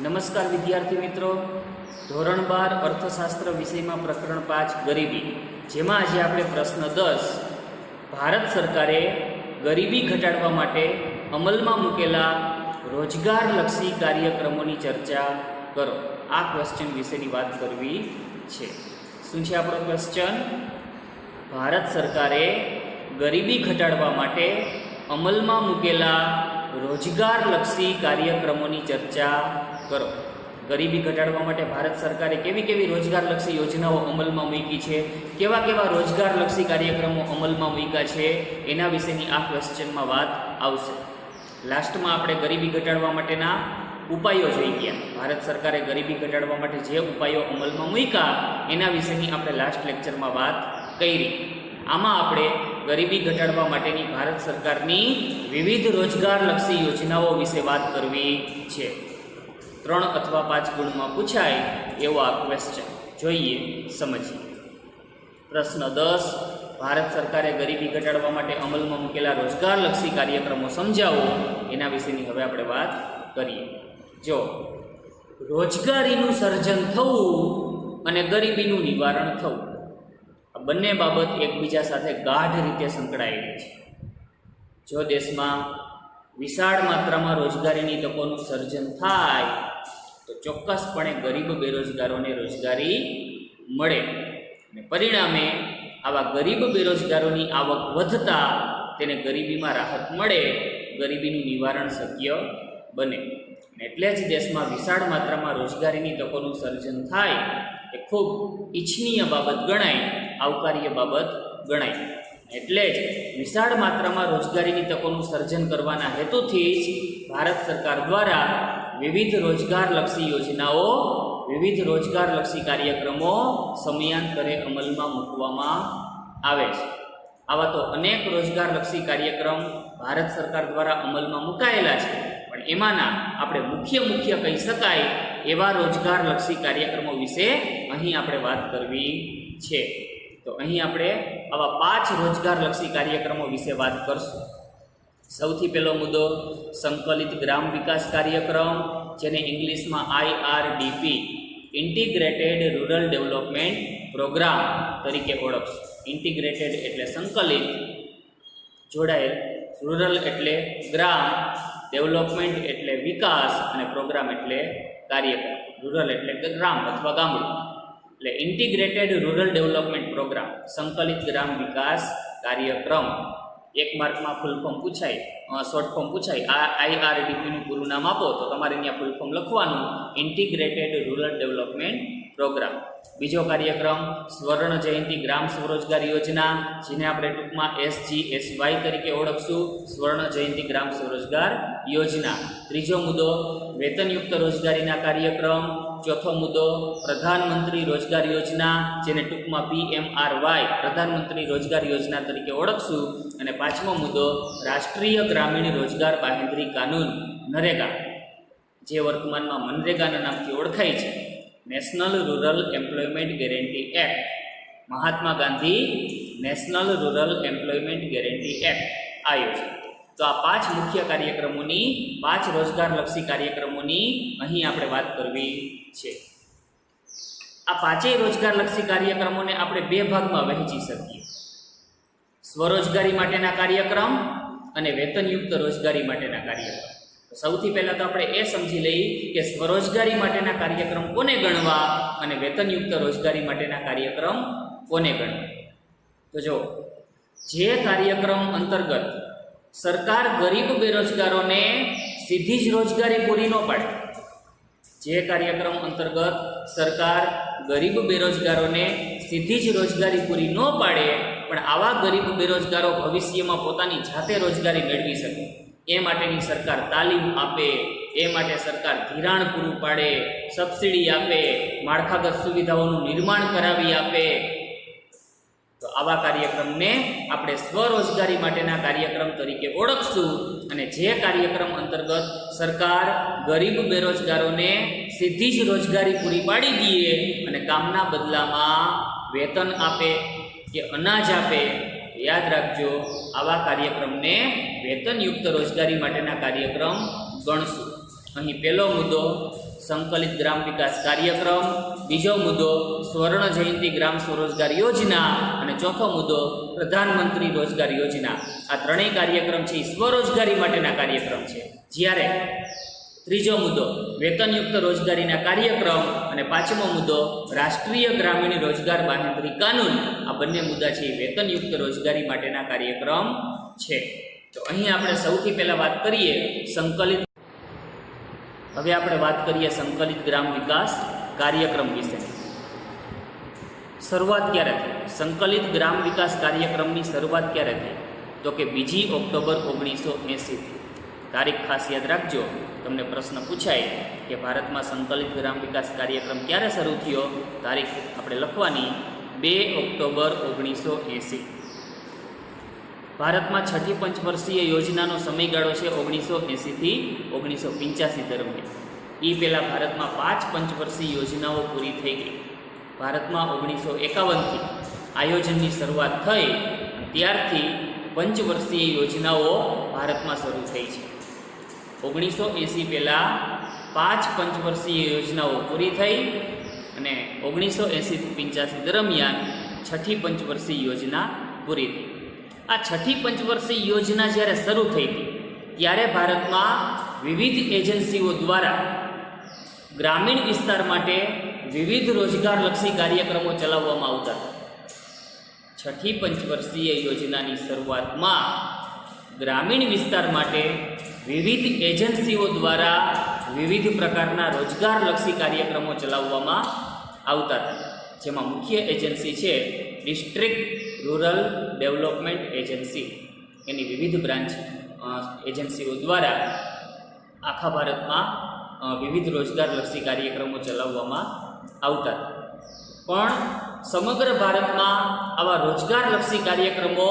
નમસ્કાર વિદ્યાર્થી મિત્રો, ધોરણ 12 અર્થશાસ્ત્ર વિષયમાં પ્રકરણ 5 ગરીબી, જેમાં આજે આપણે પ્રશ્ન 10 ભારત સરકારે ગરીબી ઘટાડવા માટે અમલમાં મૂકેલા રોજગારલક્ષી કાર્યક્રમોની ચર્ચા કરો. આ ક્વેશ્ચન વિશેની વાત કરવી છે. શું છે આપણો ક્વેશ્ચન? ભારત સરકારે ગરીબી ઘટાડવા માટે અમલમાં મૂકેલા રોજગારલક્ષી કાર્યક્રમોની ચર્ચા કરો. ગરીબી ઘટાડવા માટે ભારત સરકારે કેવી કેવી રોજગારલક્ષી યોજનાઓ અમલમાં મૂકી છે, કેવા કેવા રોજગારલક્ષી કાર્યક્રમો અમલમાં મૂક્યા છે, એના વિશેની આ ક્વેશ્ચનમાં વાત આવશે. લાસ્ટમાં આપણે ગરીબી ઘટાડવા માટેના ઉપાયો જોઈ ગયા. ભારત સરકારે ગરીબી ઘટાડવા માટે જે ઉપાયો અમલમાં મૂક્યા એના વિશેની આપણે લાસ્ટ લેક્ચરમાં વાત કરી. આમાં આપણે ગરીબી ઘટાડવા માટેની ભારત સરકારની વિવિધ રોજગારલક્ષી યોજનાઓ વિશે વાત કરવી છે. 3 અથવા 5 ગુણમાં પૂછાય એવો આ ક્વેશ્ચન. જોઈએ, સમજીએ. પ્રશ્ન 10, ભારત સરકારે ગરીબી ઘટાડવા માટે અમલમાં મૂકેલા રોજગારલક્ષી કાર્યક્રમો સમજાવો. એના વિશેની હવે આપણે વાત કરીએ. જો રોજગારીનું સર્જન થવું અને ગરીબીનું નિવારણ થવું, આ બંને બાબત એકબીજા સાથે ગાઢ રીતે સંકળાયેલી છે. જો દેશમાં વિશાળ માત્રામાં રોજગારીની તકોનું સર્જન થાય તો ચોક્કસપણે ગરીબ બેરોજગારોને રોજગારી મળે અને પરિણામે આવા ગરીબ બેરોજગારોની આવક વધતા તેને ગરીબીમાં રાહત મળે, ગરીબીનું નિવારણ શક્ય બને. એટલે જ દેશમાં વિશાળ માત્રામાં રોજગારીની તકોનું સર્જન થાય એ ખૂબ ઈચ્છનીય બાબત ગણાય, આવકાર્ય બાબત ગણાય. એટલે જ વિશાળ માત્રામાં રોજગારીની તકોનું સર્જન કરવાના હેતુથી જ ભારત સરકાર દ્વારા વિવિધ રોજગારલક્ષી યોજનાઓ, વિવિધ રોજગારલક્ષી કાર્યક્રમો સમયાંતરે અમલમાં મૂકવામાં આવે છે. આવા તો અનેક રોજગારલક્ષી કાર્યક્રમ ભારત સરકાર દ્વારા અમલમાં મુકાયેલા છે, પણ એમાંના આપણે મુખ્ય કહી શકાય એવા રોજગારલક્ષી કાર્યક્રમો વિશે અહીં આપણે વાત કરવી છે. તો અહીં આપણે આવા 5 રોજગારલક્ષી કાર્યક્રમો વિશે વાત કરશું. સૌથી પહેલો મુદ્દો સંકલિત ગ્રામ વિકાસ કાર્યક્રમ, જેને ઇંગ્લિશમાં IRDP integrated rural development programme તરીકે ઓળખશું. ઇન્ટિગ્રેટેડ એટલે સંકલિત, જોડાયેલ, રૂરલ એટલે ગ્રામ, ડેવલપમેન્ટ એટલે વિકાસ અને પ્રોગ્રામ એટલે કાર્યક્રમ. રૂરલ એટલે ગ્રામ અથવા ગામડું, એટલે ઇન્ટિગ્રેટેડ રૂરલ ડેવલપમેન્ટ પ્રોગ્રામ, સંકલિત ગ્રામ વિકાસ કાર્યક્રમ. 1 માર્કમાં ફૂલ ફોર્મ પૂછાય, શોર્ટ ફોર્મ પૂછાય, આ IRDPનું પૂરું નામ આપો તો તમારે અહીંયા ફૂલ ફોર્મ લખવાનું, ઇન્ટિગ્રેટેડ રૂરલ ડેવલપમેન્ટ પ્રોગ્રામ. બીજો કાર્યક્રમ સ્વર્ણ જયંતિ ગ્રામ સ્વરોજગાર યોજના, જેને આપણે ટૂંકમાં SGSY તરીકે ઓળખશું, સ્વર્ણ જયંતિ ગ્રામ સ્વરોજગાર યોજના. ત્રીજો મુદ્દો વેતનયુક્ત રોજગારીના કાર્યક્રમ. ચોથો મુદ્દો પ્રધાનમંત્રી રોજગાર યોજના, જેને ટૂંકમાં PMRY પ્રધાનમંત્રી રોજગાર યોજના તરીકે ઓળખશું. અને 5મો મુદ્દો રાષ્ટ્રીય ગ્રામીણ રોજગાર બાહેંધરી કાનૂન, નરેગા, જે વર્તમાનમાં મનરેગાના નામથી ઓળખાય છે. National rural employment guarantee act, Mahatma Gandhi national rural employment guarantee act, આ યોજના. તો આ 5 મુખ્ય કાર્યક્રમોની, 5 રોજગારલક્ષી કાર્યક્રમોની અહીં આપણે વાત કરવી છે. આ 5 રોજગારલક્ષી કાર્યક્રમોને આપણે 2 ભાગમાં વહેંચી શકીએ: સ્વરોજગારી માટેના કાર્યક્રમ અને વેતનયુક્ત રોજગારી માટેના કાર્યક્રમ. સૌથી પહેલાં તો આપણે એ સમજી લઈએ કે સ્વરોજગારી માટેના કાર્યક્રમ કોને ગણવા અને વેતનયુક્ત રોજગારી માટેના કાર્યક્રમ કોને ગણવા. તો જો જે કાર્યક્રમ અંતર્ગત સરકાર ગરીબ બેરોજગારોને સીધી જ રોજગારી પૂરી ન પાડે, જે કાર્યક્રમ અંતર્ગત સરકાર ગરીબ બેરોજગારોને સીધી જ રોજગારી પૂરી ન પાડે, પણ આવા ગરીબ બેરોજગારો ભવિષ્યમાં પોતાની જાતે રોજગારી મેળવી શકે એ માટેની સરકાર તાલીમ આપે, એ માટે સરકાર ધિરાણ પૂરું પાડે, સબસિડી આપે, માળખાગત સુવિધાઓનું નિર્માણ કરાવી આપે, તો આવા કાર્યક્રમને આપણે સ્વરોજગારી માટેના કાર્યક્રમ તરીકે ઓળખશું. અને જે કાર્યક્રમ અંતર્ગત સરકાર ગરીબ બેરોજગારોને સીધી જ રોજગારી પૂરી પાડી દે અને કામના બદલામાં વેતન આપે કે અનાજ આપે, યાદ રાખજો, આવા કાર્યક્રમને વેતનયુક્ત રોજગારી માટેના કાર્યક્રમ ગણશું. અહીં પહેલો મુદ્દો સંકલિત ગ્રામ વિકાસ કાર્યક્રમ, બીજો મુદ્દો સ્વર્ણ જયંતિ ગ્રામ સ્વરોજગાર યોજના અને ચોથો મુદ્દો પ્રધાનમંત્રી રોજગાર યોજના. આ ત્રણેય કાર્યક્રમ છે એ સ્વરોજગારી માટેના કાર્યક્રમ છે. જ્યારે ત્રીજો મુદ્દો વેતનયુક્ત રોજગારીના કાર્યક્રમ અને પાંચમો મુદ્દો રાષ્ટ્રીય ગ્રામીણ રોજગાર બાંહેધરી કાનૂન. આ બંને મુદ્દા છે એ વેતનયુક્ત રોજગારી માટેના કાર્યક્રમ છે. તો અહીં આપણે સૌથી પહેલાં વાત કરીએ સંકલિત. હવે આપણે વાત કરીએ સંકલિત ગ્રામ વિકાસ કાર્યક્રમ વિશે. શરૂઆત ક્યારે થઈ? સંકલિત ગ્રામ વિકાસ કાર્યક્રમની શરૂઆત ક્યારે થઈ? તો કે 2 ઓક્ટોબર 1980 થી. તારીખ ખાસ યાદ રાખજો, તમને પ્રશ્ન પૂછાય કે ભારતમાં સંકલિત ગ્રામ વિકાસ કાર્યક્રમ ક્યારે શરૂ થયો? તારીખ આપણે લખવાની 2 ઓક્ટોબર 1980. ભારતમાં છઠ્ઠી પંચવર્ષીય યોજનાનો સમયગાળો છે 1980 થી 1985 દરમિયાન. એ પહેલાં ભારતમાં 5 પંચવર્ષીય યોજનાઓ પૂરી થઈ ગઈ. ભારતમાં 1951થી આયોજનની શરૂઆત થઈ, ત્યારથી પંચવર્ષીય યોજનાઓ ભારતમાં શરૂ થઈ છે. 1980 પહેલાં 5 પંચવર્ષીય યોજનાઓ પૂરી થઈ અને 1980 થી 85 દરમિયાન છઠ્ઠી પંચવર્ષીય યોજના પૂરી થઈ. આ છઠ્ઠી પંચવર્ષીય યોજના જ્યારે શરૂ થઈ હતી ત્યારે ભારતમાં વિવિધ એજન્સીઓ દ્વારા ગ્રામીણ વિસ્તાર માટે વિવિધ રોજગારલક્ષી કાર્યક્રમો ચલાવવામાં આવતા હતા. છઠ્ઠી પંચવર્ષીય યોજનાની શરૂઆતમાં ગ્રામીણ વિસ્તાર માટે વિવિધ એજન્સીઓ દ્વારા વિવિધ પ્રકારના રોજગારલક્ષી કાર્યક્રમો ચલાવવામાં આવતા હતા. જેમાં મુખ્ય એજન્સી છે ડિસ્ટ્રિક્ટ રૂરલ ડેવલપમેન્ટ એજન્સી. એની વિવિધ બ્રાન્ચ એજન્સીઓ દ્વારા આખા ભારતમાં વિવિધ રોજગારલક્ષી કાર્યક્રમો ચલાવવામાં આવતા હતા. પણ સમગ્ર ભારતમાં આવા રોજગારલક્ષી કાર્યક્રમો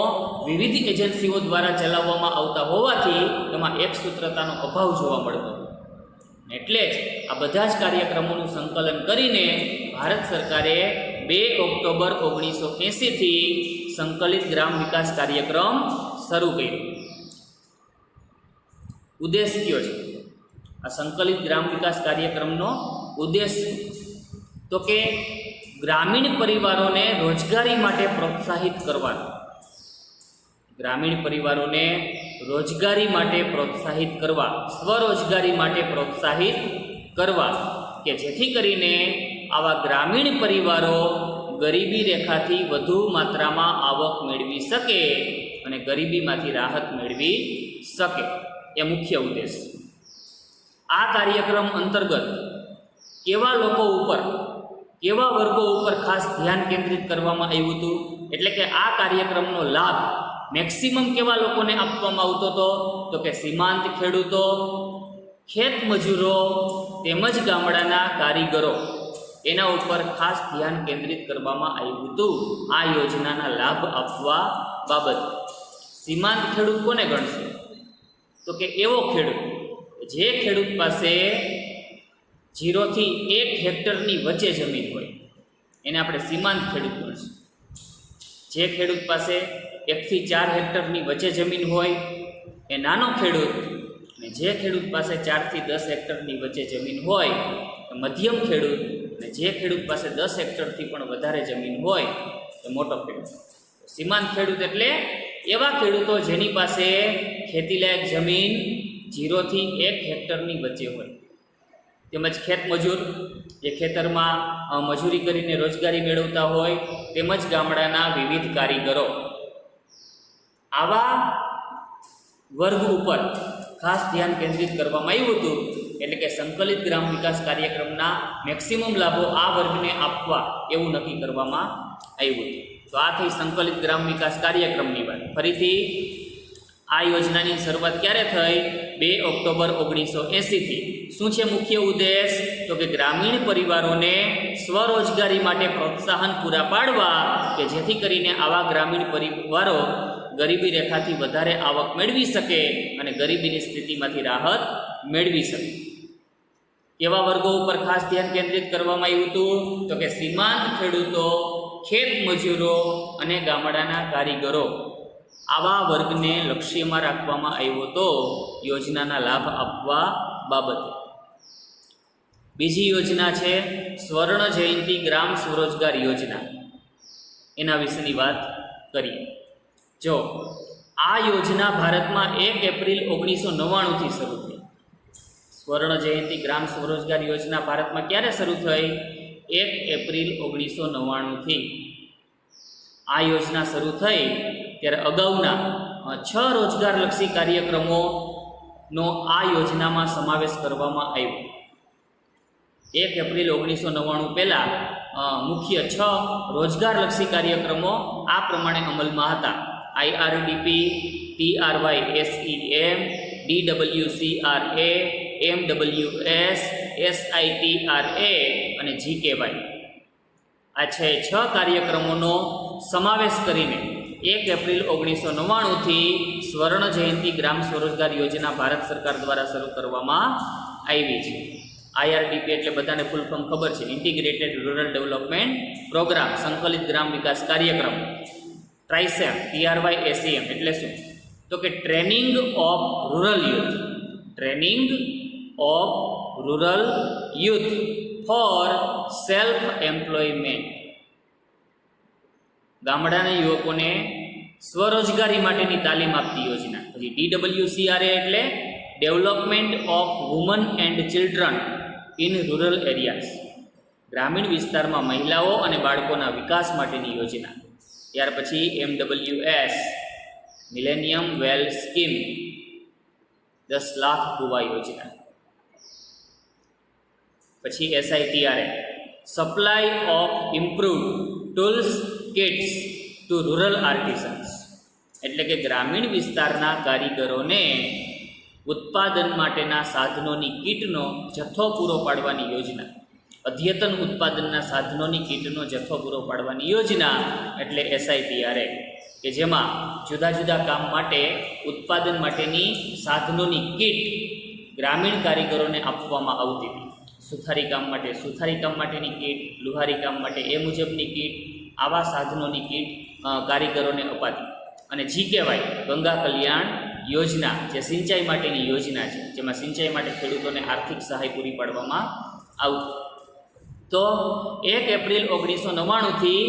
વિવિધ એજન્સીઓ દ્વારા ચલાવવામાં આવતા હોવાથી એમાં એક સૂત્રતાનો અભાવ જોવા મળતો. એટલે જ આ બધા જ કાર્યક્રમોનું સંકલન કરીને ભારત સરકારે 2 ઓક્ટોબર 1980 થી સંકલિત ગ્રામ વિકાસ કાર્યક્રમ શરૂ કર્યો. ઉદ્દેશ કયો છે આ સંકલિત ગ્રામ વિકાસ કાર્યક્રમનો ઉદ્દેશ? તો કે ગ્રામીણ પરિવારોને રોજગારી માટે પ્રોત્સાહિત કરવાનો. ગ્રામીણ પરિવારોને રોજગારી માટે પ્રોત્સાહિત કરવા, સ્વરોજગારી માટે પ્રોત્સાહિત કરવા, કે જેથી કરીને આવા ગ્રામીણ પરિવારો ગરીબી રેખાથી વધુ માત્રામાં આવક મેળવી શકે અને ગરીબીમાંથી રાહત મેળવી શકે. એ મુખ્ય ઉદ્દેશ. આ કાર્યક્રમ અંતર્ગત કેવા લોકો ઉપર, કેવા વર્ગો ઉપર ખાસ ધ્યાન કેન્દ્રિત કરવામાં આવ્યું હતું? એટલે કે આ કાર્યક્રમનો લાભ મેક્સિમમ કેવા લોકોને આપવામાં આવતો હતો? તો કે સીમાંત ખેડૂતો, ખેત મજૂરો તેમજ ગામડાના કારીગરો, એના ઉપર ખાસ ધ્યાન કેન્દ્રિત કરવામાં આવ્યું હતું આ યોજનાના લાભ આપવા બાબત. સીમાંત ખેડૂત કોને ગણશે? તો કે એવો ખેડૂત જે ખેડૂત પાસે 0 થી 1 હેક્ટરની વચ્ચે જમીન હોય એને આપણે સીમાંત ખેડૂત ગણશું. જે ખેડૂત પાસે 1 થી 4 હેક્ટરની વચ્ચે જમીન હોય એ નાનો ખેડૂત, અને જે ખેડૂત પાસે 4 થી 10 હેક્ટરની વચ્ચે જમીન હોય એ મધ્યમ ખેડૂત, અને જે ખેડૂત પાસે 10 હેક્ટરથી પણ વધારે જમીન હોય એ મોટો ખેડૂત. સીમાંત ખેડૂત એટલે એવા ખેડૂતો જેની પાસે ખેતીલાયક જમીન 0 થી 1 હેક્ટરની વચ્ચે હોય. તેમજ ખેત મજૂર, જે ખેતરમાં મજૂરી કરીને રોજગારી મેળવતા હોય, તેમજ ગામડાના વિવિધ કારીગરો. આવા વર્ગ ઉપર ખાસ ધ્યાન કેન્દ્રિત કરવામાં આવ્યું હતું. એટલે કે સંકલિત ગ્રામ વિકાસ કાર્યક્રમના મેક્સિમમ લાભો આ વર્ગને આપવા એવું નક્કી કરવામાં આવ્યું હતું. તો આ થઈ સંકલિત ગ્રામ વિકાસ કાર્યક્રમની વાત. ફરીથી આ યોજનાની શરૂઆત ક્યારે થઈ? 2 ઓક્ટોબર 1980 થી. શું છે મુખ્ય ઉદ્દેશ? તો કે ગ્રામીણ પરિવારોને સ્વરોજગારી માટે પ્રોત્સાહન પૂરા પાડવા, કે જેથી કરીને આવા ગ્રામીણ પરિવારો ગરીબી રેખાથી વધારે આવક મેળવી શકે અને ગરીબીની સ્થિતિમાંથી રાહત મેળવી શકે. એવા વર્ગો ઉપર ખાસ ધ્યાન કેન્દ્રિત કરવામાં આવ્યું હતું? તો કે સીમાંત ખેડૂતો, ખેત મજૂરો અને ગામડાના કારીગરો. આવા વર્ગને લક્ષ્યમાં રાખવામાં આવ્યો હતો યોજનાના લાભ આપવા બાબતે. બીજી યોજના છે સ્વર્ણ જયંતિ ગ્રામ સ્વરોજગાર યોજના. એના વિશેની વાત કરીએ. જો આ યોજના ભારતમાં 1 એપ્રિલ 1999થી શરૂ થઈ. સ્વર્ણ જયંતિ ગ્રામ સ્વરોજગાર યોજના ભારતમાં ક્યારે શરૂ થઈ? 1 એપ્રિલ 1999થી. આ યોજના શરૂ થઈ ત્યારે અગાઉના 6 રોજગારલક્ષી કાર્યક્રમોનો આ યોજનામાં સમાવેશ કરવામાં આવ્યો. 1 એપ્રિલ 1999 પહેલાં મુખ્ય 6 રોજગારલક્ષી કાર્યક્રમો આ પ્રમાણે અમલમાં હતા. IRDP, TRYSEM, DWCRA, MWS, SITRA અને GKY. આ 6 કાર્યક્રમોનો સમાવેશ કરીને 1 એપ્રિલ 1999થી સ્વર્ણ જયંતિ ગ્રામ સ્વરોજગાર યોજના ભારત સરકાર દ્વારા શરૂ કરવામાં આવી છે. IRDP એટલે બધાને ફૂલ ફોર્મ ખબર છે, ઇન્ટિગ્રેટેડ રૂરલ ડેવલપમેન્ટ પ્રોગ્રામ, સંકલિત ગ્રામ વિકાસ કાર્યક્રમ. TRYSEM, TRYSEM એટલે શું? તો કે training of rural youth, training of rural youth for self employment. ગામડાના યુવકોને સ્વરોજગારી માટેની તાલીમ આપતી યોજના. પછી DWCRA એટલે development of woman and children in rural areas, ગ્રામીણ વિસ્તારમાં મહિલાઓ અને બાળકોના વિકાસ માટેની યોજના. ત્યાર પછી MWS millennium well scheme, 10 lakh કુવા યોજના. પછી SITRA supply of improved tools kits to rural artisans, એટલે કે ગ્રામીણ વિસ્તારના કારીગરોને ઉત્પાદન માટેના સાધનોની કીટનો જથ્થો પૂરો પાડવાની યોજના. અદ્યતન ઉત્પાદનના સાધનોની કીટનો જથ્થો પૂરો પાડવાની યોજના એટલે SITRA, કે જેમાં જુદા જુદા કામ માટે ઉત્પાદન માટેની સાધનોની કીટ ગ્રામીણ કારીગરોને આપવામાં આવતી હતી. સુથારી કામ માટે સુથારી કામ માટેની કીટ, લુહારી કામ માટે એ મુજબની કીટ, આવા સાધનોની કીટ કારીગરોને અપાતી. અને GKY ગંગા કલ્યાણ યોજના, જે સિંચાઈ માટેની યોજના છે, જેમાં સિંચાઈ માટે ખેડૂતોને આર્થિક સહાય પૂરી પાડવામાં આવતી. તો 1 એપ્રિલ 1999થી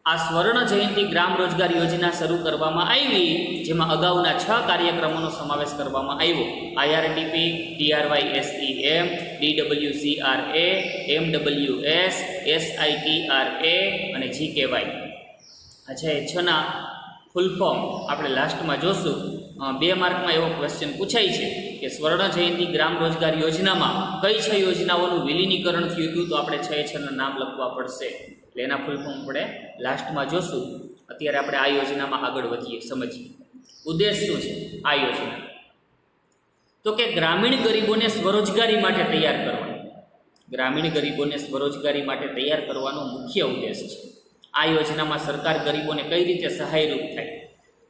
આ સ્વર્ણ જયંતિ ગ્રામ રોજગાર યોજના શરૂ કરવામાં આવી, જેમાં અગાઉના 6 કાર્યક્રમોનો સમાવેશ કરવામાં આવ્યો. IRDP, TRYSEM, DWCRA, MWS, SITRA અને GKY. અચ્છા, એ 6ના ફૂલ ફોર્મ આપણે લાસ્ટમાં જોશું. 2 માર્કમાં એવો ક્વેશ્ચન પૂછાય છે કે સ્વર્ણ જયંતિ ગ્રામ રોજગાર યોજનામાં કઈ 6 યોજનાઓનું વિલીનીકરણ થયું હતું, તો આપણે 6ના નામ લખવા પડશે. એટલે એના ફૂલ ફોર્મ આપણે લાસ્ટમાં જોશું. અત્યારે આપણે આ યોજનામાં આગળ વધીએ, સમજીએ ઉદ્દેશ શું છે આ યોજના. તો કે ગ્રામીણ ગરીબોને સ્વરોજગારી માટે તૈયાર કરવા, ગ્રામીણ ગરીબોને સ્વરોજગારી માટે તૈયાર કરવાનો મુખ્ય ઉદ્દેશ છે. આ યોજનામાં સરકાર ગરીબોને કઈ રીતે સહાયરૂપ થાય?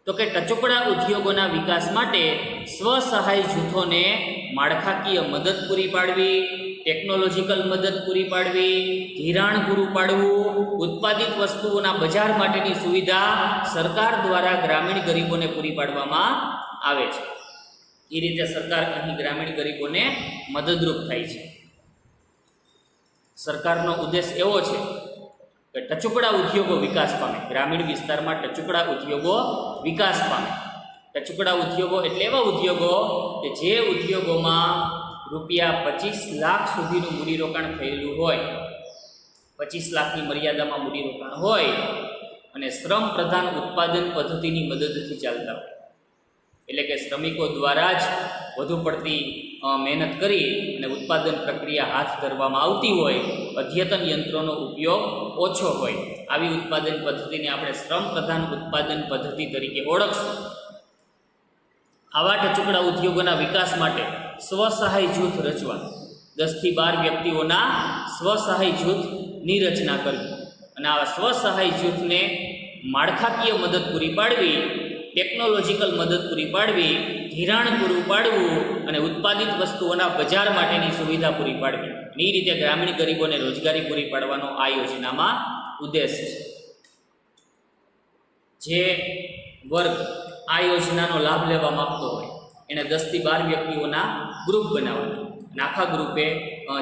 તો કે ટચુકડા ઉદ્યોગોના વિકાસ માટે સ્વસહાય જૂથોને માળખાકીય મદદ પૂરી પાડવી, ટેકનોલોજીકલ મદદ પૂરી પાડવી, ધિરાણ પૂરું પાડવું, ઉત્પાદિત વસ્તુઓના બજાર માટેની સુવિધા સરકાર દ્વારા ગ્રામીણ ગરીબોને પૂરી પાડવામાં આવે છે. એ રીતે સરકાર અહીં ગ્રામીણ ગરીબોને મદદરૂપ થાય છે. સરકારનો ઉદ્દેશ એવો છે કે ટચુકડા ઉદ્યોગો વિકાસ પામે, ગ્રામીણ વિસ્તારમાં ટચુકડા ઉદ્યોગો વિકાસ પામે. ટચુકડા ઉદ્યોગો એટલે એવા ઉદ્યોગો કે જે ઉદ્યોગોમાં રૂપિયા 25 લાખ સુધીનું મૂડીરોકાણ થયેલું હોય, 25 લાખની મર્યાદામાં મૂડીરોકાણ હોય અને શ્રમ પ્રધાન ઉત્પાદન પદ્ધતિની મદદથી ચાલતા હોય. એટલે કે શ્રમિકો દ્વારા જ વધુ પડતી મહેનત કરી અને ઉત્પાદન પ્રક્રિયા હાથ ધરવામાં આવતી હોય, અદ્યતન યંત્રોનો ઉપયોગ ઓછો હોય, આવી ઉત્પાદન પદ્ધતિને આપણે શ્રમ પ્રધાન ઉત્પાદન પદ્ધતિ તરીકે ઓળખશું. આવા ટચુકડા ઉદ્યોગોના વિકાસ માટે સ્વસહાય જૂથ રચવા, 10 થી 12 વ્યક્તિઓના સ્વસહાય જૂથની રચના કરવી અને આવા સ્વસહાય જૂથને માળખાકીય મદદ પૂરી પાડવી, ટેકનોલોજીકલ મદદ પૂરી પાડવી, ધિરાણ પૂરું પાડવું અને ઉત્પાદિત વસ્તુઓના બજાર માટેની સુવિધા પૂરી પાડવી. એ રીતે ગ્રામીણ ગરીબોને રોજગારી પૂરી પાડવાનો આ યોજનામાં ઉદ્દેશ છે. જે વર્ગ આ યોજનાનો લાભ લેવા માગતો હોય એને 10 થી 12 વ્યક્તિઓના ગ્રુપ બનાવવાના અને આખા ગ્રુપે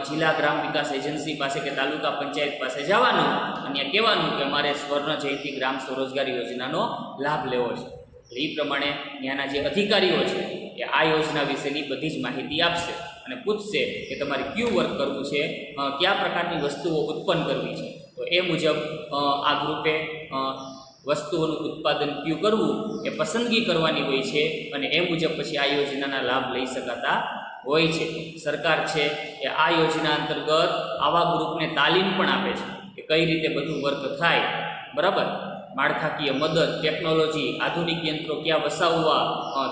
જિલ્લા ગ્રામ વિકાસ એજન્સી પાસે કે તાલુકા પંચાયત પાસે જવાનું અને કહેવાનું કે અમારે સ્વર્ણ જયંતિ ગ્રામ સ્વરોજગાર યોજનાનો લાભ લેવો છે. એટલે એ પ્રમાણે ત્યાંના જે અધિકારીઓ છે એ આ યોજના વિશેની બધી જ માહિતી આપશે અને પૂછશે કે તમારે ક્યુ વર્ક કરવું છે, કયા પ્રકારની વસ્તુઓ ઉત્પન્ન કરવી છે. તો એ મુજબ આ ગ્રુપે વસ્તુઓનું ઉત્પાદન ક્યુ કરવું એ પસંદગી કરવાની હોય છે અને એ મુજબ પછી આ યોજનાના લાભ લઈ શકાતા હોય છે. સરકાર છે એ આ યોજના અંતર્ગત આવા ગ્રુપને તાલીમ પણ આપે છે કે કઈ રીતે બધું વર્ક થાય, બરાબર. માળખાકીય મદદ, ટેકનોલોજી, આધુનિક યંત્રો ક્યાં વસાવવા,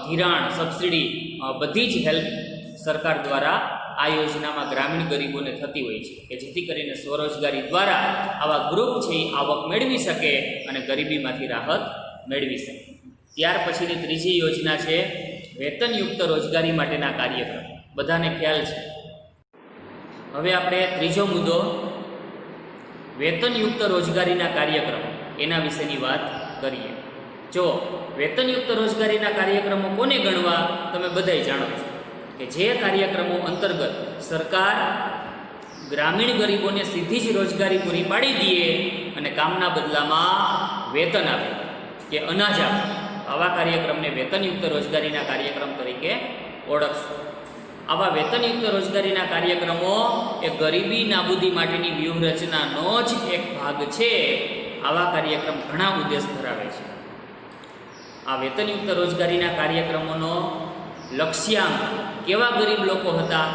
ધિરાણ, સબસિડી, બધી જ હેલ્પ સરકાર દ્વારા આ યોજનામાં ગ્રામીણ ગરીબોને થતી હોય છે કે જેથી કરીને સ્વરોજગારી દ્વારા આવા ગ્રુપ છે એ આવક મેળવી શકે અને ગરીબીમાંથી રાહત મેળવી શકે. ત્યાર પછીની ત્રીજી યોજના છે વેતનયુક્ત રોજગારી માટેના કાર્યક્રમ. બધાને ખ્યાલ છે. હવે આપણે ત્રીજો મુદ્દો વેતનયુક્ત રોજગારીના કાર્યક્રમ એના વિશેની વાત કરીએ. જો વેતનયુક્ત રોજગારીના કાર્યક્રમો કોને ગણવા તમે બધાય જાણો છો કે જે કાર્યક્રમો અંતર્ગત સરકાર ગ્રામીણ ગરીબોને સીધી જ રોજગારી પૂરી પાડી દે અને કામના બદલામાં વેતન આપે કે અનાજ આપે, આવા કાર્યક્રમને વેતનયુક્ત રોજગારીના કાર્યક્રમ તરીકે ઓળખશું. આવા વેતનયુક્ત રોજગારીના કાર્યક્રમો એ ગરીબી નાબૂદી માટેની વ્યૂહરચનાનો જ એક ભાગ છે. આવા કાર્યક્રમ ઘણા ઉદ્દેશ ધરાવે છે. આ વેતનયુક્ત રોજગારીના કાર્યક્રમોનો લક્ષ્યાંક કેવા ગરીબ લોકો હતા,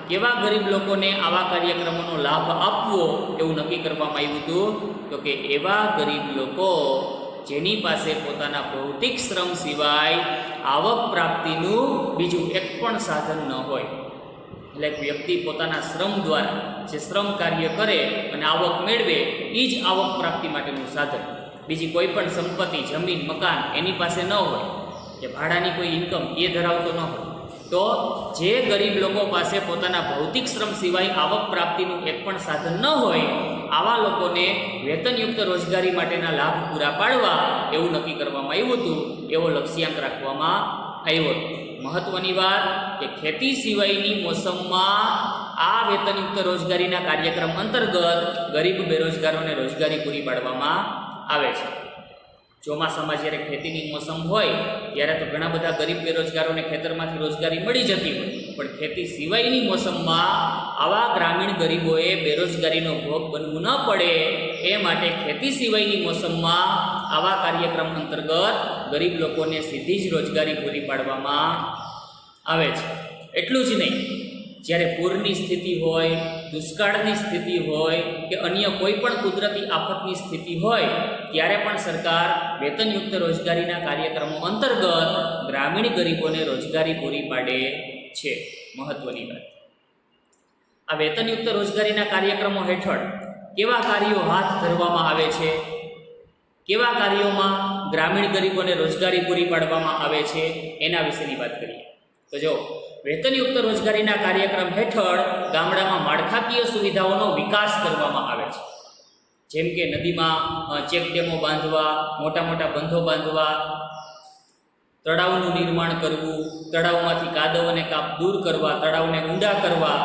કેવા ગરીબ લોકોને આવા કાર્યક્રમોનો લાભ આપવો એવું નક્કી કરવામાં આવ્યું હતું. તો કે એવા ગરીબ લોકો જેની પાસે પોતાના ભૌતિક શ્રમ સિવાય આવક પ્રાપ્તિનું બીજું એક પણ સાધન ન હોય. એટલે એક વ્યક્તિ પોતાના શ્રમ દ્વારા જે શ્રમ કાર્ય કરે અને આવક મેળવે એ જ આવક પ્રાપ્તિ માટેનું સાધન. બીજી કોઈ પણ સંપત્તિ, જમીન, મકાન એની પાસે ન હોય કે ભાડાની કોઈ ઇન્કમ એ ધરાવતો ન હોય. તો જે ગરીબ લોકો પાસે પોતાના ભૌતિક શ્રમ સિવાય આવક પ્રાપ્તિનું એક પણ સાધન ન હોય આવા લોકોને વેતનયુક્ત રોજગારી માટેના લાભ પૂરા પાડવા એવું નક્કી કરવામાં આવ્યું હતું. એવો લક્ષ્યાંક રાખવામાં આવ્યો હતો. મહત્વની વાત કે ખેતી સિવાયની મોસમમાં આ વેતનયુક્ત રોજગારીના કાર્યક્રમ અંતર્ગત ગરીબ બેરોજગારોને રોજગારી પૂરી પાડવામાં આવે છે. ચોમાસામાં જ્યારે ખેતીની મોસમ હોય ત્યારે તો ઘણા બધા ગરીબ બેરોજગારોને ખેતરમાંથી રોજગારી મળી જતી હોય, પણ ખેતી સિવાયની મોસમમાં આવા ગ્રામીણ ગરીબોએ બેરોજગારીનો ભોગ બનવું ન પડે એ માટે ખેતી સિવાયની મોસમમાં આવા કાર્યક્રમ અંતર્ગત ગરીબ લોકોને સીધી જ રોજગારી પૂરી પાડવામાં આવે છે. એટલું જ નહીં, જ્યારે પૂરની સ્થિતિ હોય, દુષ્કાળની સ્થિતિ હોય કે અન્ય કોઈ પણ કુદરતી આફતની સ્થિતિ હોય ત્યારે પણ સરકાર વેતનયુક્ત રોજગારીના કાર્યક્રમો અંતર્ગત ગ્રામીણ ગરીબોને રોજગારી પૂરી પાડે છે. મહત્વની વાત, આ વેતનયુક્ત રોજગારીના કાર્યક્રમો હેઠળ કેવા કાર્યો હાથ ધરવામાં આવે છે, કેવા કાર્યોમાં ગ્રામીણ ગરીબોને રોજગારી પૂરી પાડવામાં આવે છે એના વિશેની વાત કરીએ. તો જો વેતનયુક્ત રોજગારીના કાર્યક્રમ હેઠળ ગામડામાં માળખાકીય સુવિધાઓનો વિકાસ કરવામાં આવે છે. જેમ કે નદીમાં ચેકડેમો બાંધવા, મોટા મોટા બંધો બાંધવા, તળાવનું નિર્માણ કરવું, તળાવમાંથી કાદવ અને કાપ દૂર કરવા, તળાવને ઊંડા કરવા,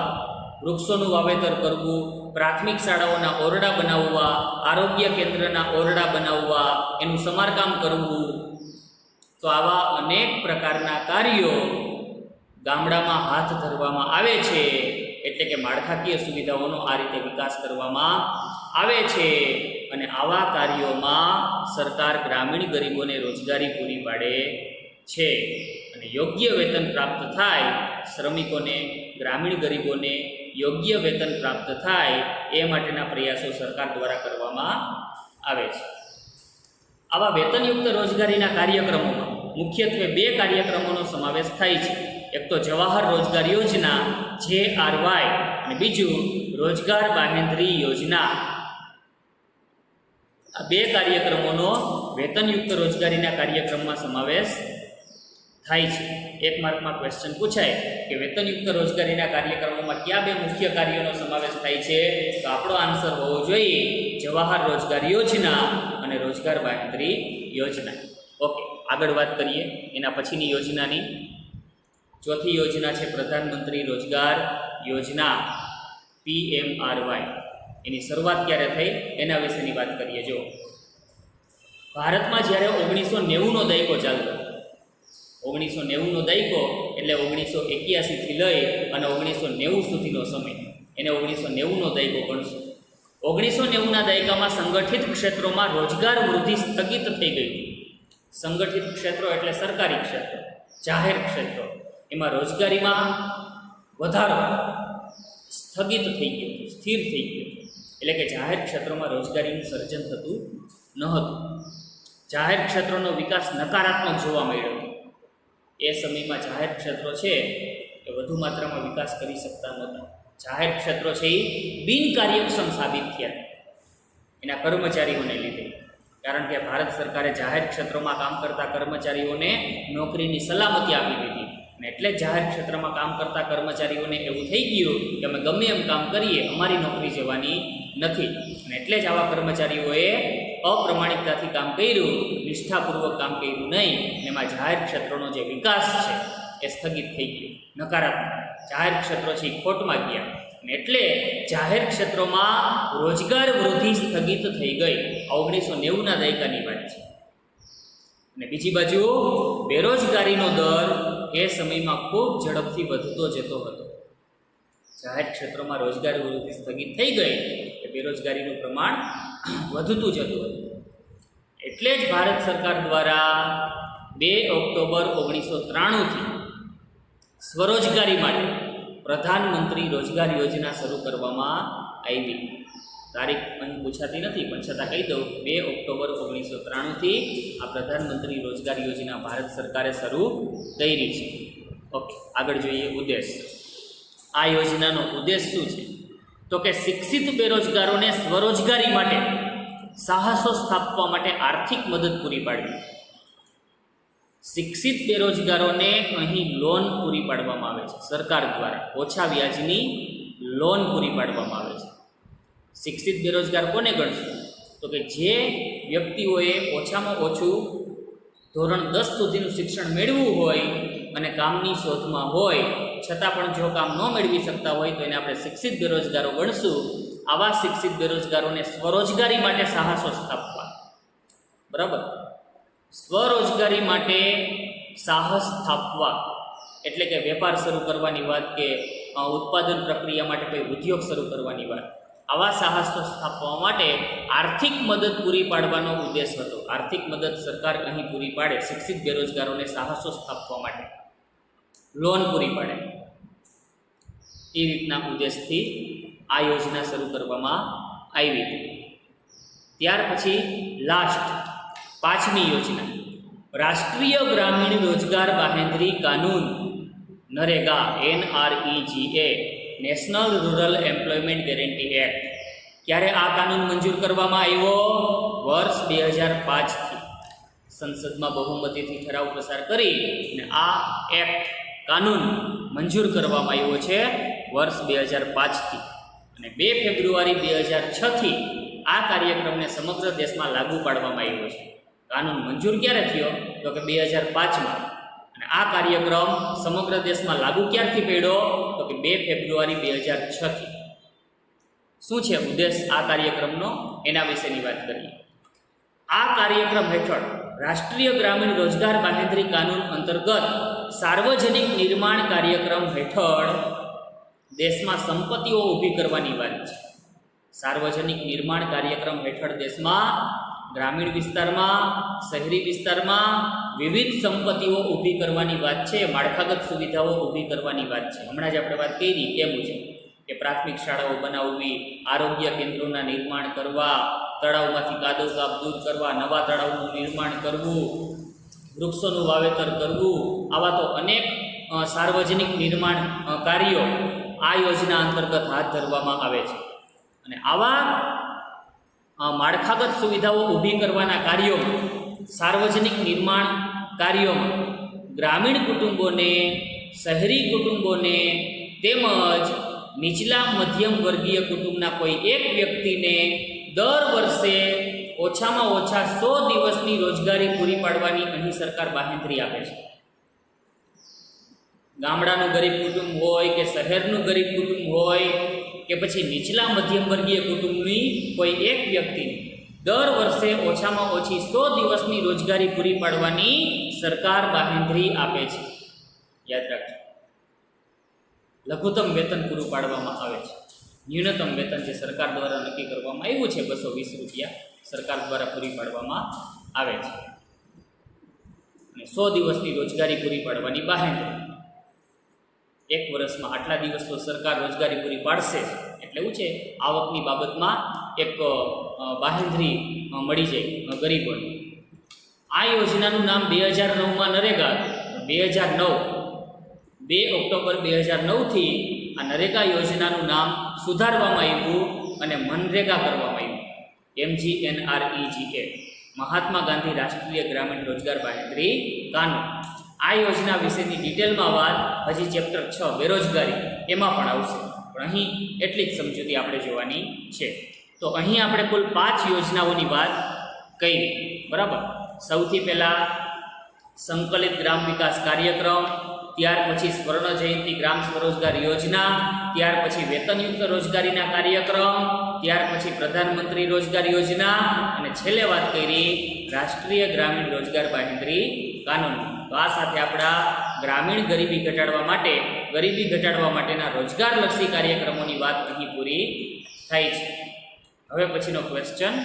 વૃક્ષોનું વાવેતર કરવું, પ્રાથમિક શાળાઓના ઓરડા બનાવવા, આરોગ્ય કેન્દ્રના ઓરડા બનાવવા, એનું સમારકામ કરવું. તો આવા અનેક પ્રકારના કાર્યો ગામડામાં હાથ ધરવામાં આવે છે. એટલે કે માળખાકીય સુવિધાઓનો આ રીતે વિકાસ કરવામાં આવે છે અને આવા કાર્યોમાં સરકાર ગ્રામીણ ગરીબોને રોજગારી પૂરી પાડે છે અને યોગ્ય વેતન પ્રાપ્ત થાય, શ્રમિકોને, ગ્રામીણ ગરીબોને યોગ્ય વેતન પ્રાપ્ત થાય એ માટેના પ્રયાસો સરકાર દ્વારા કરવામાં આવે છે. આવા વેતનયુક્ત રોજગારીના કાર્યક્રમોમાં મુખ્યત્વે બે કાર્યક્રમોનો સમાવેશ થાય છે. એક તો જવાહર રોજગાર યોજના JRY અને બીજું રોજગાર બાહેંધરી યોજના. આ બે કાર્યક્રમોનો વેતનયુક્ત રોજગારીના કાર્યક્રમમાં સમાવેશ થાય છે. એક માર્કમાં ક્વેશ્ચન પૂછાય કે વેતનયુક્ત રોજગારીના કાર્યક્રમોમાં કયા બે મુખ્ય કાર્યોનો સમાવેશ થાય છે, તો આપણો આન્સર હોવો જોઈએ જવાહર રોજગાર યોજના અને રોજગાર બાહેંધરી યોજના. ઓકે, આગળ વાત કરીએ એના પછીની યોજનાની. ચોથી યોજના છે પ્રધાનમંત્રી રોજગાર યોજના. PMRY. એની શરૂઆત ક્યારે થઈ એના વિશેની વાત કરીએ. જો ભારતમાં જ્યારે 1990નો દાયકો ચાલતો, 1990નો દાયકો એટલે 1981થી લઈ અને 1990 સુધીનો સમય, એને 1990નો દાયકો ગણશું. 1990ના દાયકામાં સંગઠિત ક્ષેત્રોમાં રોજગાર વૃદ્ધિ સ્થગિત થઈ ગઈ. સંગઠિત ક્ષેત્રો એટલે સરકારી ક્ષેત્રો, જાહેર ક્ષેત્રો, એમાં રોજગારીમાં વધારો સ્થગિત થઈ ગયો, સ્થિર થઈ ગયો. એટલે કે જાહેર ક્ષેત્રોમાં રોજગારીનું સર્જન થતું ન હતું. જાહેર ક્ષેત્રોનો વિકાસ નકારાત્મક જોવા મળ્યો હતો. એ સમયમાં જાહેર ક્ષેત્રો છે એ વધુ માત્રામાં વિકાસ કરી શકતા નહોતા. જાહેર ક્ષેત્રો છે એ બિનકાર્યક્ષમ સાબિત થયા એના કર્મચારીઓને લીધે. કારણ કે ભારત સરકારે જાહેર ક્ષેત્રોમાં કામ કરતા કર્મચારીઓને નોકરીની સલામતી આપી દીધી, અને એટલે જ જાહેર ક્ષેત્રમાં કામ કરતા કર્મચારીઓને એવું થઈ ગયું કે અમે ગમે એમ કામ કરીએ, અમારી નોકરી જવાની નથી. અને એટલે જ આવા કર્મચારીઓએ અપ્રમાણિકતાથી કામ કર્યું, નિષ્ઠાપૂર્વક કામ કર્યું નહીં, અને એમાં જાહેર ક્ષેત્રોનો જે વિકાસ છે એ સ્થગિત થઈ ગયો, નકારાત્મક. જાહેર ક્ષેત્રો છે એ ખોટમાં ગયા, અને એટલે જાહેર ક્ષેત્રોમાં રોજગાર વૃદ્ધિ સ્થગિત થઈ ગઈ. 1990ના દાયકાની વાત છે. અને બીજી બાજુ બેરોજગારીનો દર એ સમયમાં ખૂબ ઝડપથી વધતો જતો હતો. જાહેર ક્ષેત્રોમાં રોજગાર વૃદ્ધિ સ્થગિત થઈ ગઈ એ બેરોજગારીનું પ્રમાણ વધતું જતું હતું. એટલે જ ભારત સરકાર દ્વારા 2 ઓક્ટોબર 1993થી સ્વરોજગારી માટે પ્રધાનમંત્રી રોજગાર યોજના શરૂ કરવામાં આવી. તારીખ અહીં પૂછાતી નથી, પણ છતાં કહી દઉં, 2 ઓક્ટોબર 1993થી આ પ્રધાનમંત્રી રોજગાર યોજના ભારત સરકારે શરૂ કરી છે. ઓકે, આગળ જોઈએ ઉદ્દેશ. આ યોજનાનો ઉદ્દેશ શું છે? તો કે શિક્ષિત બેરોજગારોને સ્વરોજગારી માટે સાહસો સ્થાપવા માટે આર્થિક મદદ પૂરી પાડવી. શિક્ષિત બેરોજગારોને અહીં લોન પૂરી પાડવામાં આવે છે સરકાર દ્વારા, ઓછા વ્યાજની લોન પૂરી પાડવામાં આવે છે. શિક્ષિત બેરોજગાર કોને ગણશું? તો કે જે વ્યક્તિઓએ ઓછામાં ઓછું ધોરણ 10 સુધીનું શિક્ષણ મેળવવું હોય અને કામની શોધમાં હોય, છતાં પણ જો કામ ન મેળવી શકતા હોય તો એને આપણે શિક્ષિત બેરોજગારો ગણશું. આવા શિક્ષિત બેરોજગારોને સ્વરોજગારી માટે સાહસો સ્થાપવા. બરાબર, સ્વરોજગારી માટે સાહસ સ્થાપવા એટલે કે વેપાર શરૂ કરવાની વાત, કે ઉત્પાદન પ્રક્રિયા માટે કોઈ ઉદ્યોગ શરૂ કરવાની વાત. આવા સાહસો સ્થાપવા માટે આર્થિક મદદ પૂરી પાડવાનો ઉદ્દેશ હતો. આર્થિક મદદ સરકાર અહીં પૂરી પાડે શિક્ષિત બેરોજગારોને સાહસો સ્થાપવા માટે, લોન પૂરી પાડે. એ રીતના ઉદ્દેશથી આ યોજના શરૂ કરવામાં આવી હતી. ત્યાર પછી લાસ્ટ 5મી યોજના, રાષ્ટ્રીય ગ્રામીણ રોજગાર બાહેંધરી કાનૂન, NREGA, NREGA, national rural employment guarantee act. ક્યારે આ કાનૂન મંજૂર કરવામાં આવ્યો? વર્ષ 2005થી સંસદમાં બહુમતીથી ઠરાવ પસાર કરી અને આ એક્ટ કાનૂન મંજૂર કરવામાં આવ્યો છે વર્ષ 2005થી. અને 2 ફેબ્રુઆરી 2006થી આ કાર્યક્રમને સમગ્ર દેશમાં લાગુ પાડવામાં આવ્યો છે. કાનૂન મંજૂર ક્યારે થયો? તો કે 2005માં. અને આ કાર્યક્રમ સમગ્ર દેશમાં લાગુ ક્યારથી પડ્યો? તો કે 2 ફેબ્રુઆરી 2006થી. શું છે ઉદ્દેશ આ કાર્યક્રમનો? એના વિશેની વાત કરીએ. આ કાર્યક્રમ હેઠળ રાષ્ટ્રીય ગ્રામીણ રોજગાર બાહેંધરી કાનૂન અંતર્ગત સાર્વજનિક નિર્માણ કાર્યક્રમ હેઠળ દેશમાં સંપત્તિઓ ઊભી કરવાની વાત છે. સાર્વજનિક નિર્માણ કાર્યક્રમ હેઠળ દેશમાં ગ્રામીણ વિસ્તારમાં, શહેરી વિસ્તારમાં વિવિધ સંપત્તિઓ ઊભી કરવાની વાત છે, માળખાગત સુવિધાઓ ઊભી કરવાની વાત છે. હમણાં જ આપણે વાત કરી એ મુજબ કે પ્રાથમિક શાળાઓ બનાવવી, આરોગ્ય કેન્દ્રોના નિર્માણ કરવા, તળાવમાંથી કાદવ કાપ દૂર કરવા, નવા તળાવનું નિર્માણ કરવું, વૃક્ષોનું વાવેતર કરવું, આવા તો અનેક સાર્વજનિક નિર્માણ કાર્યો આ યોજના અંતર્ગત હાથ ધરવામાં આવે છે. અને આવા માળખાગત સુવિધાઓ ઊભી કરવાના કાર્યોમાં, સાર્વજનિક નિર્માણ કાર્યોમાં ગ્રામીણ કુટુંબોને, શહેરી કુટુંબોને તેમજ નીચલા મધ્યમ વર્ગીય કુટુંબના કોઈ એક વ્યક્તિને દર વર્ષે ઓછામાં ઓછા 100 દિવસની રોજગારી પૂરી પાડવાની અહીં સરકાર બાહેંધરી આપે છે. ગામડાનું ગરીબ કુટુંબ હોય કે શહેરનું ગરીબ કુટુંબ હોય, કે પછી નીચલા મધ્યમ વર્ગીય કુટુંબની કોઈ એક વ્યક્તિને દર વર્ષે ઓછામાં ઓછી 100 દિવસની રોજગારી પૂરી પાડવાની સરકાર બાંહેધરી આપે છે. યાદ રાખજો, લઘુત્તમ વેતન પૂરું પાડવામાં આવે છે. ન્યૂનતમ વેતન જે સરકાર દ્વારા નક્કી કરવામાં આવ્યું છે 220 રૂપિયા સરકાર દ્વારા પૂરી પાડવામાં આવે છે. અને 100 દિવસની રોજગારી પૂરી પાડવાની બાંહેધરી. એક વર્ષમાં આટલા દિવસ તો સરકાર રોજગારી પૂરી પાડશે એટલે એવું છે આવકની બાબતમાં એક બાંહેધરી મળી જાય ગરીબોને. આ યોજનાનું નામ 2009માં નરેગા 2 ઓક્ટોબર 2009થી આ નરેગા યોજનાનું નામ સુધારવામાં આવ્યું અને મનરેગા કરવામાં આવ્યું. MGNREGA મહાત્મા ગાંધી રાષ્ટ્રીય ગ્રામીણ રોજગાર બાંહેધરી કાનૂન. આ યોજના વિશેની ડિટેલમાં વાત હજી ચેપ્ટર 6 બેરોજગારી એમાં પણ આવશે, પણ અહીં એટલી જ સમજૂતી આપણે જોવાની છે. તો અહીં આપણે કુલ 5 યોજનાઓની વાત કરી, બરાબર. સૌથી પહેલાં સંકલિત ગ્રામ વિકાસ કાર્યક્રમ, ત્યાર પછી સ્વર્ણ જયંતિ ગ્રામ સ્વરોજગાર યોજના, ત્યાર પછી વેતનયુક્ત રોજગારીના કાર્યક્રમ, ત્યાર પછી પ્રધાનમંત્રી રોજગાર યોજના અને છેલ્લે વાત કરી રાષ્ટ્રીય ગ્રામીણ રોજગાર બાંહેધરી કાનૂન. તો આ સાથે આપણા ગ્રામીણ ગરીબી ઘટાડવા માટેના રોજગારલક્ષી કાર્યક્રમોની વાત અહીં પૂરી થાય છે. હવે પછીનો ક્વેશ્ચન